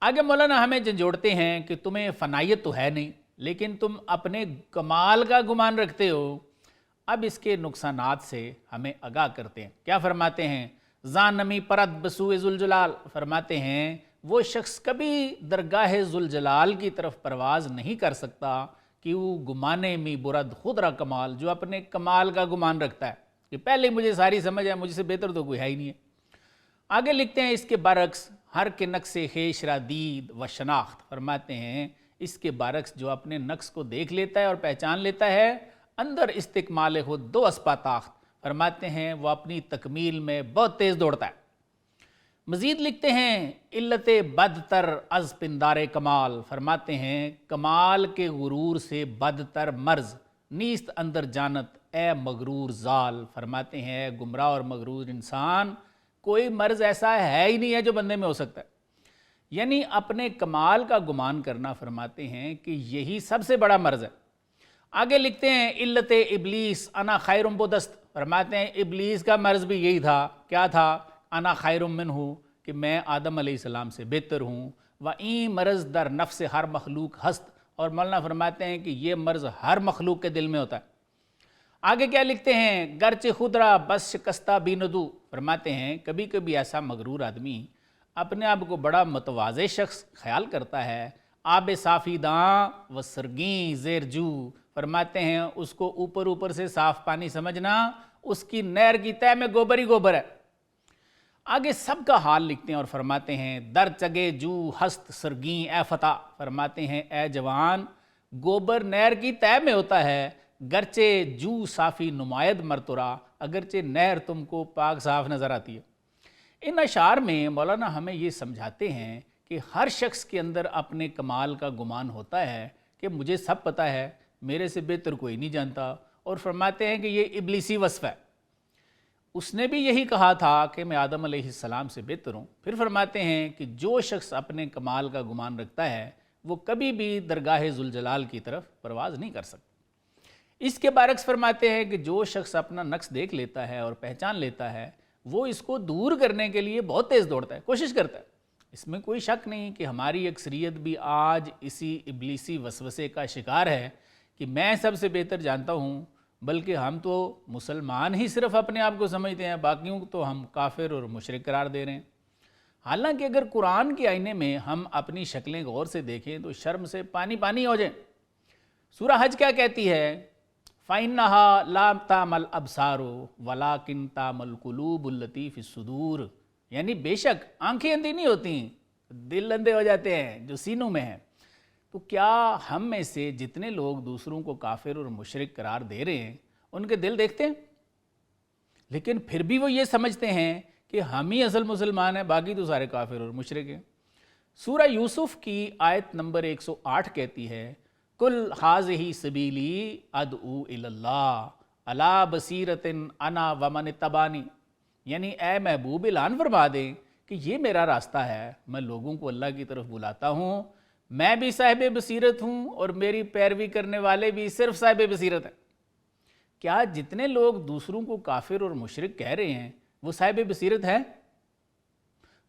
آگے مولانا ہمیں جھنجھوڑتے ہیں کہ تمہیں فنائیت تو ہے نہیں، لیکن تم اپنے کمال کا گمان رکھتے ہو۔ اب اس کے نقصانات سے ہمیں آگاہ کرتے ہیں۔ کیا فرماتے ہیں؟ زان نمی پرد بسوء ذوالجلال، فرماتے ہیں وہ شخص کبھی درگاہ ذوالجلال کی طرف پرواز نہیں کر سکتا کہ وہ گمانے می برد خود را کمال، جو اپنے کمال کا گمان رکھتا ہے کہ پہلے مجھے ساری سمجھ ہے، مجھ سے بہتر تو کوئی ہے ہی نہیں ہے۔ آگے لکھتے ہیں اس کے برعکس ہر کے نقص خیش را دید و شناخت، فرماتے ہیں اس کے برعکس جو اپنے نقص کو دیکھ لیتا ہے اور پہچان لیتا ہے، اندر استکمال خود دو اسپا تاخت، فرماتے ہیں وہ اپنی تکمیل میں بہت تیز دوڑتا ہے۔ مزید لکھتے ہیں علت بدتر از پندار کمال، فرماتے ہیں کمال کے غرور سے بدتر مرض نیست اندر جانت اے مغرور زال، فرماتے ہیں گمراہ اور مغرور انسان کوئی مرض ایسا ہے ہی نہیں ہے جو بندے میں ہو سکتا ہے، یعنی اپنے کمال کا گمان کرنا، فرماتے ہیں کہ یہی سب سے بڑا مرض ہے۔ آگے لکھتے ہیں علت ابلیس انا خیر بدست، فرماتے ہیں ابلیس کا مرض بھی یہی تھا۔ کیا تھا؟ انا خیر منہ، کہ میں آدم علیہ السلام سے بہتر ہوں۔ و این مرض در نفس ہر مخلوق ہست، اور مولانا فرماتے ہیں کہ یہ مرض ہر مخلوق کے دل میں ہوتا ہے۔ آگے کیا لکھتے ہیں؟ گرچہ خودرا بس شکستہ بیندو، فرماتے ہیں کبھی کبھی ایسا مغرور آدمی اپنے آپ کو بڑا متواضع شخص خیال کرتا ہے۔ آب صافی داں و سرگیں زیر جو، فرماتے ہیں اس کو اوپر اوپر سے صاف پانی سمجھنا، اس کی نہر کی تہ میں گوبر ہی گوبر ہے۔ آگے سب کا حال لکھتے ہیں اور فرماتے ہیں در چگے جو ہست سرگیں اے فتح، فرماتے ہیں اے جوان گوبر نہر کی تہ میں ہوتا ہے، گرچہ جو صافی نمائد مرترا، اگرچہ نہر تم کو پاک صاف نظر آتی ہے۔ ان اشعار میں مولانا ہمیں یہ سمجھاتے ہیں کہ ہر شخص کے اندر اپنے کمال کا گمان ہوتا ہے کہ مجھے سب پتہ ہے، میرے سے بہتر کوئی نہیں جانتا، اور فرماتے ہیں کہ یہ ابلیسی وصف ہے۔ اس نے بھی یہی کہا تھا کہ میں آدم علیہ السلام سے بہتر ہوں۔ پھر فرماتے ہیں کہ جو شخص اپنے کمال کا گمان رکھتا ہے وہ کبھی بھی درگاہ ذوالجلال کی طرف پرواز نہیں کر سکتا۔ اس کے برعکس فرماتے ہیں کہ جو شخص اپنا نقص دیکھ لیتا ہے اور پہچان لیتا ہے وہ اس کو دور کرنے کے لیے بہت تیز دوڑتا ہے، کوشش کرتا ہے۔ اس میں کوئی شک نہیں کہ ہماری اکثریت بھی آج اسی ابلیسی وسوسے کا شکار ہے کہ میں سب سے بہتر جانتا ہوں، بلکہ ہم تو مسلمان ہی صرف اپنے آپ کو سمجھتے ہیں، باقیوں کو تو ہم کافر اور مشرک قرار دے رہے ہیں۔ حالانکہ اگر قرآن کے آئینے میں ہم اپنی شکلیں غور سے دیکھیں تو شرم سے پانی پانی ہو جائیں۔ سورہ حج کیا کہتی ہے؟ فَإِنَّهَا لَا تَعْمَى الْأَبْصَارُ وَلَٰكِن تَعْمَى الْقُلُوبُ الَّتِي فِي الصُّدُورِ، یعنی بے شک آنکھیں اندھی نہیں ہوتی، دل اندھے ہو جاتے ہیں جو سینوں میں ہیں۔ تو کیا ہم میں سے جتنے لوگ دوسروں کو کافر اور مشرک قرار دے رہے ہیں ان کے دل دیکھتے ہیں؟ لیکن پھر بھی وہ یہ سمجھتے ہیں کہ ہم ہی اصل مسلمان ہیں، باقی تو سارے کافر اور مشرک ہیں۔ سورہ یوسف کی آیت نمبر 108 کہتی ہے کل ھذہ سبیلی ادعو الی اللہ علی بصیرۃ انا ومن اتبعنی، یعنی اے محبوب اعلان فرما دیں کہ یہ میرا راستہ ہے، میں لوگوں کو اللہ کی طرف بلاتا ہوں، میں بھی صاحب بصیرت ہوں اور میری پیروی کرنے والے بھی صرف صاحب بصیرت ہیں۔ کیا جتنے لوگ دوسروں کو کافر اور مشرک کہہ رہے ہیں وہ صاحب بصیرت ہیں؟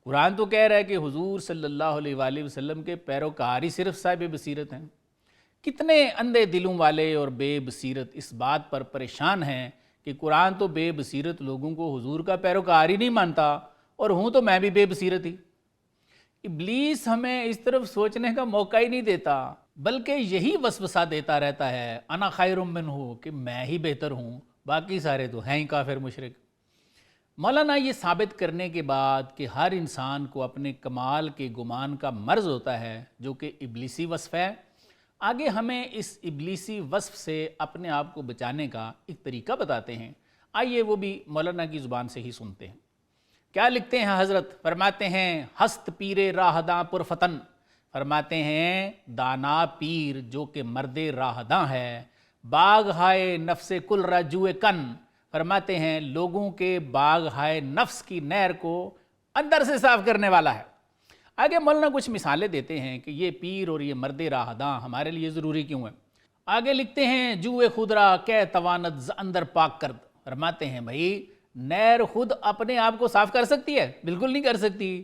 قرآن تو کہہ رہا ہے کہ حضور صلی اللہ علیہ وآلہ وسلم کے پیروکار ہی صرف صاحب بصیرت ہیں۔ کتنے اندھے دلوں والے اور بے بصیرت اس بات پر پریشان ہیں کہ قرآن تو بے بصیرت لوگوں کو حضور کا پیروکار ہی نہیں مانتا، اور ہوں تو میں بھی بے بصیرت ہی۔ ابلیس ہمیں اس طرف سوچنے کا موقع ہی نہیں دیتا، بلکہ یہی وسوسہ دیتا رہتا ہے انا خیر منہ، کہ میں ہی بہتر ہوں، باقی سارے تو ہیں ہی کافر مشرک۔ مولانا یہ ثابت کرنے کے بعد کہ ہر انسان کو اپنے کمال کے گمان کا مرض ہوتا ہے جو کہ ابلیسی وصف ہے، آگے ہمیں اس ابلیسی وصف سے اپنے آپ کو بچانے کا ایک طریقہ بتاتے ہیں۔ آئیے وہ بھی مولانا کی زبان سے ہی سنتے ہیں۔ کیا لکھتے ہیں حضرت؟ فرماتے ہیں ہست پیر راہداں پرفتن، فرماتے ہیں دانا پیر جو کہ مرد راہداں ہے، باغ ہائے نفس کل رجوع کن، فرماتے ہیں لوگوں کے باغ ہائے نفس کی نہر کو اندر سے صاف کرنے والا ہے۔ آگے مولانا کچھ مثالیں دیتے ہیں کہ یہ پیر اور یہ مرد راہداں ہمارے لیے ضروری کیوں ہیں۔ آگے لکھتے ہیں جو خودرا کہ تواند ز اندر پاک کرد، فرماتے ہیں بھائی نہر خود اپنے آپ کو صاف کر سکتی ہے؟ بالکل نہیں کر سکتی۔